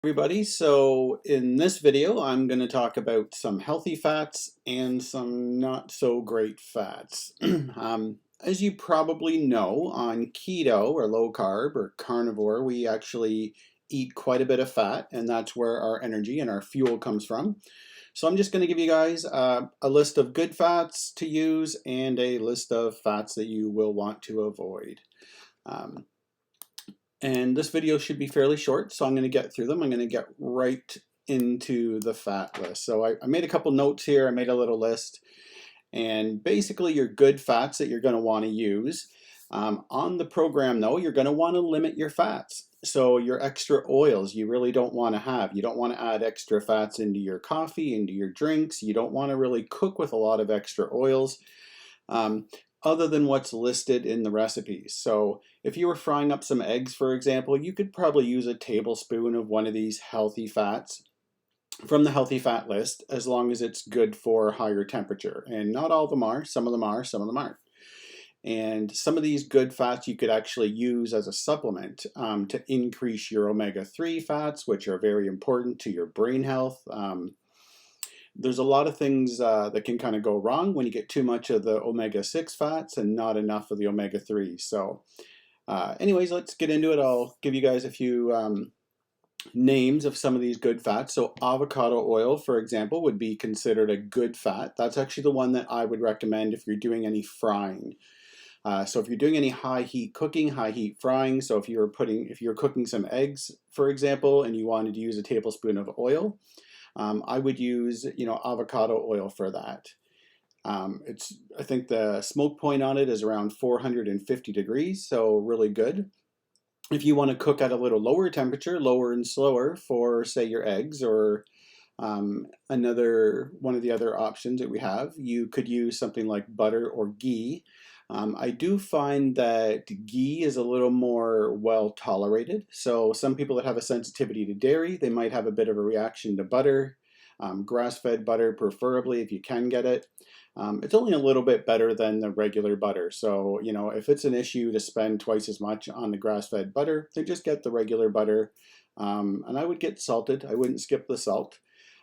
Everybody, so in this video I'm going to talk about some healthy fats and some not so great fats. As you probably know, on keto or low carb or carnivore, we actually eat quite a bit of fat, and that's where our energy and our fuel comes from. So I'm just going to give you guys a list of good fats to use and a list of fats that you will want to avoid. Um, and this video should be fairly short, so I'm going to get through them. I'm going to get right into the fat list. So I made a couple notes here. I made a little list. And basically your good fats that you're going to want to use. On the program though, you're going to want to limit your fats. So your extra oils you really don't want to have. You don't want to add extra fats into your coffee, into your drinks. You don't want to really cook with a lot of extra oils. Other than what's listed in the recipes. So if you were frying up some eggs, for example, you could probably use a tablespoon of one of these healthy fats from the healthy fat list, as long as it's good for higher temperature. And not all of them are, some of them are, some of them aren't. And some of these good fats you could actually use as a supplement to increase your omega-3 fats, which are very important to your brain health. There's a lot of things that can kind of go wrong when you get too much of the omega-6 fats and not enough of the omega-3. So anyways, let's get into it. I'll give you guys a few names of some of these good fats. So avocado oil, for example, would be considered a good fat. That's actually the one that I would recommend if you're doing any frying. So if you're doing any high heat cooking, high heat frying, so if you're cooking some eggs, for example, and you wanted to use a tablespoon of oil, I would use, avocado oil for that. I think the smoke point on it is around 450 degrees, so really good. If you want to cook at a little lower temperature, lower and slower for, say, your eggs or another one of the other options that we have, you could use something like butter or ghee. I do find that ghee is a little more well tolerated. So some people that have a sensitivity to dairy, they might have a bit of a reaction to butter. Grass-fed butter preferably if you can get it. It's only a little bit better than the regular butter. So, if it's an issue to spend twice as much on the grass-fed butter, then just get the regular butter. And I would get salted. I wouldn't skip the salt.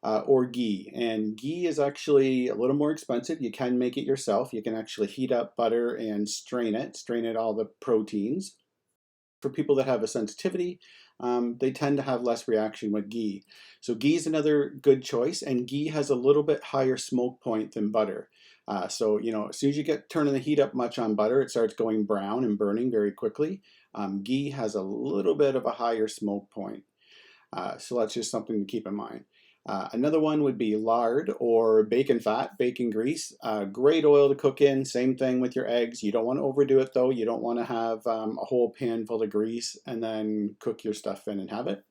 Or ghee. And ghee is actually a little more expensive. You can make it yourself. You can actually heat up butter and strain it all the proteins. For people that have a sensitivity, they tend to have less reaction with ghee. So ghee is another good choice, and ghee has a little bit higher smoke point than butter. So, as soon as you get turning the heat up much on butter, it starts going brown and burning very quickly. Ghee has a little bit of a higher smoke point. So that's just something to keep in mind. Another one would be lard or bacon fat, bacon grease. Great oil to cook in. Same thing with your eggs. You don't want to overdo it though. You don't want to have a whole pan full of grease and then cook your stuff in and have it.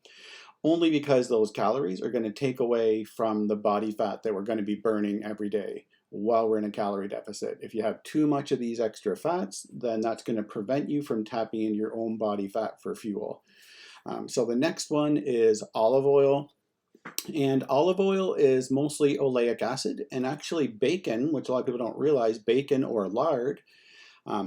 Only because those calories are going to take away from the body fat that we're going to be burning every day while we're in a calorie deficit. If you have too much of these extra fats, then that's going to prevent you from tapping into your own body fat for fuel. So the next one is olive oil. And olive oil is mostly oleic acid, and actually bacon, which a lot of people don't realize, bacon or lard,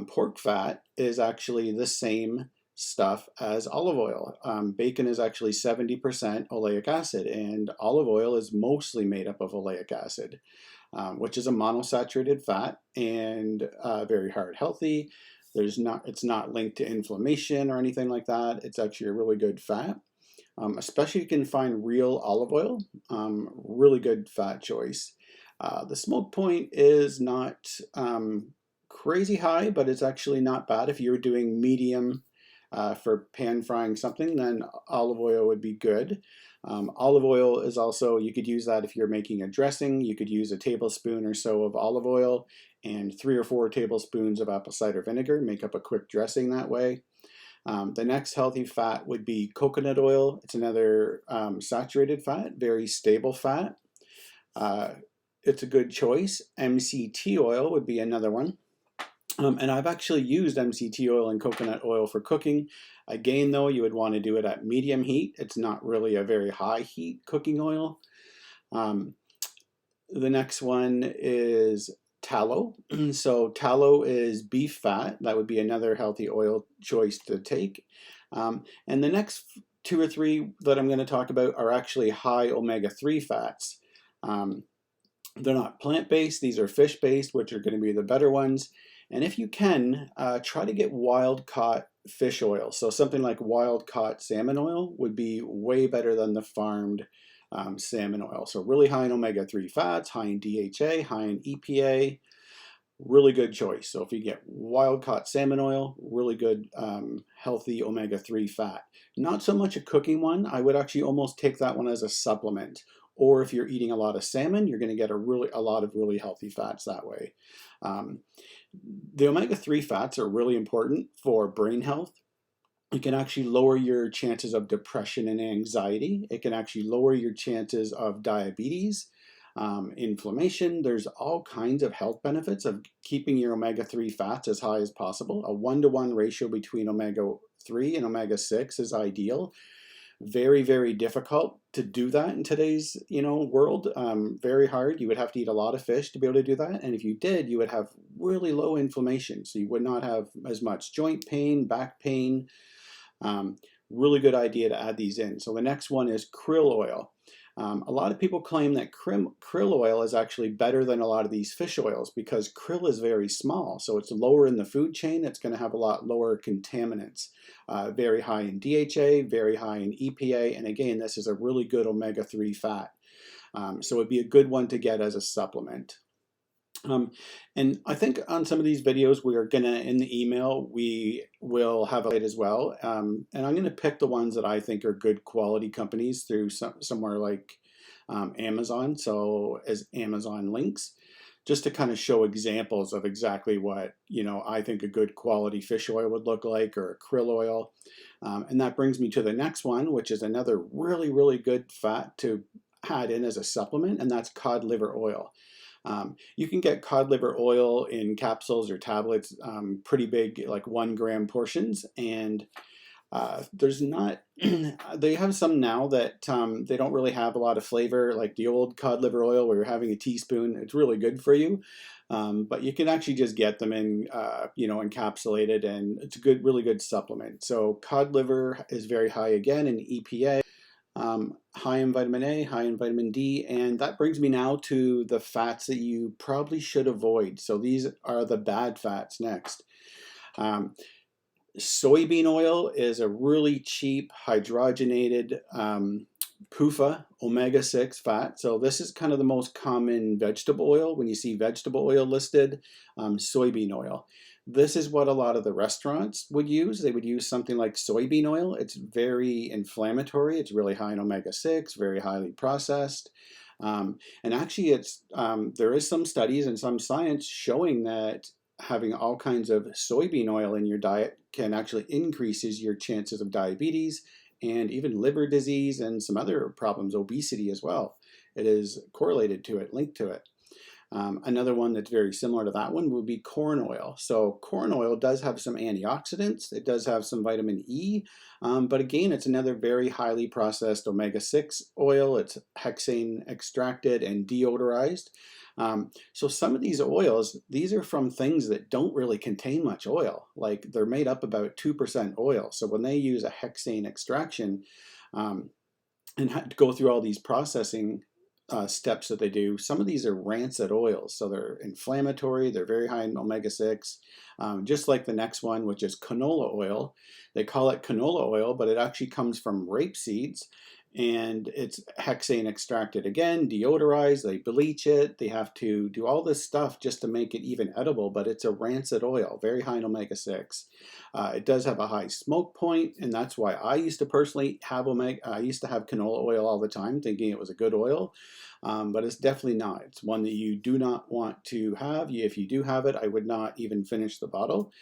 pork fat is actually the same stuff as olive oil. Bacon is actually 70% oleic acid, and olive oil is mostly made up of oleic acid, which is a monosaturated fat and very heart healthy. It's not linked to inflammation or anything like that. It's actually a really good fat. Especially if you can find real olive oil, really good fat choice. The smoke point is not crazy high, but it's actually not bad. If you're doing medium for pan frying something, then olive oil would be good. Olive oil is also, you could use that if you're making a dressing. You could use a tablespoon or so of olive oil and 3 or 4 tablespoons of apple cider vinegar, make up a quick dressing that way. The next healthy fat would be coconut oil. It's another saturated fat, very stable fat. It's a good choice. MCT oil would be another one. And I've actually used MCT oil and coconut oil for cooking. Again, though, you would want to do it at medium heat. It's not really a very high heat cooking oil. The next one is tallow. So tallow is beef fat. That would be another healthy oil choice to take. And the next two or three that I'm going to talk about are actually high omega-3 fats. Um, they're not plant-based, these are fish-based, which are going to be the better ones. And if you can, try to get wild-caught fish oil. So something like wild-caught salmon oil would be way better than the farmed salmon oil. So really high in omega-3 fats, high in DHA, high in EPA, really good choice. So if you get wild-caught salmon oil, really good healthy omega-3 fat. Not so much a cooking one. I would actually almost take that one as a supplement. Or if you're eating a lot of salmon, you're going to get a lot of really healthy fats that way. The omega-3 fats are really important for brain health. It can actually lower your chances of depression and anxiety. It can actually lower your chances of diabetes, inflammation. There's all kinds of health benefits of keeping your omega-3 fats as high as possible. A 1-to-1 ratio between omega-3 and omega-6 is ideal. Very, very difficult to do that in today's world. Very hard. You would have to eat a lot of fish to be able to do that. And if you did, you would have really low inflammation. So you would not have as much joint pain, back pain. Really good idea to add these in. So the next one is krill oil. A lot of people claim that krill oil is actually better than a lot of these fish oils because krill is very small. So it's lower in the food chain. It's going to have a lot lower contaminants. Very high in DHA, very high in EPA. And again, this is a really good omega-3 fat. So it'd be a good one to get as a supplement. And I think on some of these videos we are gonna, in the email, we will have a link as well. And I'm gonna pick the ones that I think are good quality companies through somewhere like Amazon, so as Amazon links, just to kind of show examples of exactly what I think a good quality fish oil would look like, or a krill oil. And that brings me to the next one, which is another really, really good fat to add in as a supplement, and that's cod liver oil. You can get cod liver oil in capsules or tablets, pretty big, like 1 gram portions, and there's not, they have some now that they don't really have a lot of flavor, like the old cod liver oil where you're having a teaspoon. It's really good for you, but you can actually just get them in, encapsulated, and it's a good, really good supplement. So cod liver is very high again in EPA. High in vitamin A, high in vitamin D, and that brings me now to the fats that you probably should avoid. So these are the bad fats next. Soybean oil is a really cheap hydrogenated PUFA omega-6 fat. So this is kind of the most common vegetable oil. When you see vegetable oil listed, soybean oil. This is what a lot of the restaurants would use. They would use something like soybean oil. It's very inflammatory. It's really high in omega-6, very highly processed. And actually, there is some studies and some science showing that having all kinds of soybean oil in your diet can actually increases your chances of diabetes and even liver disease and some other problems, obesity as well. It is correlated to it, linked to it. Another one that's very similar to that one would be corn oil. So corn oil does have some antioxidants. It does have some vitamin E, but again, it's another very highly processed omega-6 oil. It's hexane extracted and deodorized. So some of these oils, these are from things that don't really contain much oil. Like they're made up about 2% oil. So when they use a hexane extraction and go through all these processing steps that they do, some of these are rancid oils. So they're inflammatory, they're very high in omega-6, just like the next one, which is canola oil. They call it canola oil, but it actually comes from rape seeds, and it's hexane extracted again, deodorized, they bleach it, they have to do all this stuff just to make it even edible, but it's a rancid oil, very high in omega-6. It does have a high smoke point, and that's why I used to personally have I used to have canola oil all the time, thinking it was a good oil, but it's definitely not. It's one that you do not want to have. If you do have it, I would not even finish the bottle.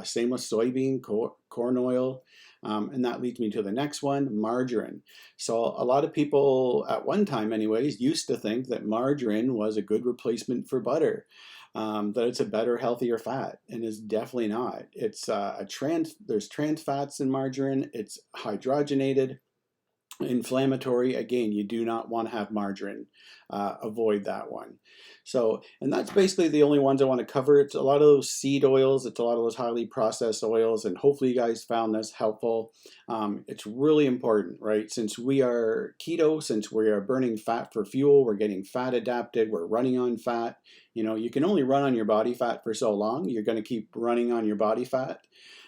Same with soybean, corn oil. And that leads me to the next one, margarine. So a lot of people, at one time anyways, used to think that margarine was a good replacement for butter, that it's a better, healthier fat, and is definitely not. It's there's trans fats in margarine. It's hydrogenated. Inflammatory, again, you do not want to have margarine. Avoid that one. So, and that's basically the only ones I want to cover. It's a lot of those seed oils, it's a lot of those highly processed oils, and hopefully you guys found this helpful. It's really important, right? Since we are keto, since we are burning fat for fuel, we're getting fat adapted, we're running on fat. You know, you can only run on your body fat for so long. You're going to keep running on your body fat.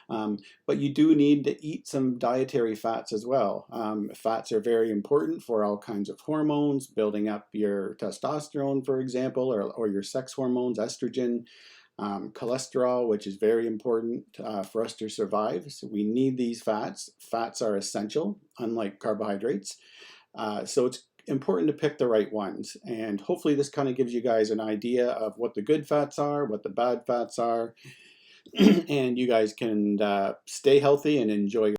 But you do need to eat some dietary fats as well. Fats are very important for all kinds of hormones, building up your testosterone, for example, or your sex hormones, estrogen, cholesterol, which is very important for us to survive. So we need these fats. Fats are essential, unlike carbohydrates. So it's important to pick the right ones. And hopefully this kind of gives you guys an idea of what the good fats are, what the bad fats are, and you guys can stay healthy and enjoy